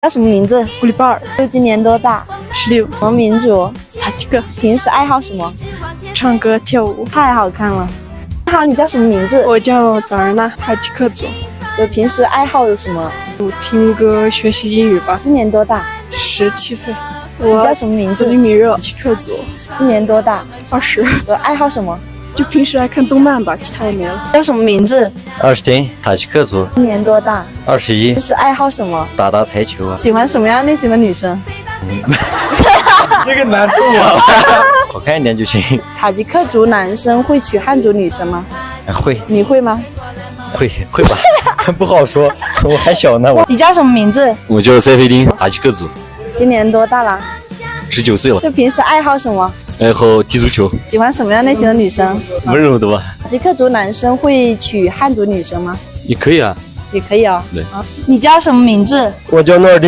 叫什么名字？古里巴尔，今年多大16，什么民族？塔吉克，平时爱好什么？唱歌跳舞。太好看了。好，你叫什么名字？我叫早尔纳，塔吉克族。平时爱好有什么？听歌、学习英语吧。今年多大17岁。你叫什么名字？子里米热，塔吉克族。今年多大20。爱好什么？就平时爱看动漫吧，其他也没了。叫什么名字20天，塔吉克族。今年多大21。平时爱好什么？打台球啊。喜欢什么样类型的女生？这个难住我了。好看一点就行。塔吉克族男生会娶汉族女生吗？会。你会吗？会吧。不好说，我还小呢。你叫什么名字？我叫塞菲丁，塔吉克族。今年多大了？19岁了。就平时爱好什么？爱好踢足球。喜欢什么样类型的女生？温柔的吧。塔吉克族男生会娶汉族女生吗？也可以啊。也可以哦。对。你叫什么名字？我叫诺尔丁。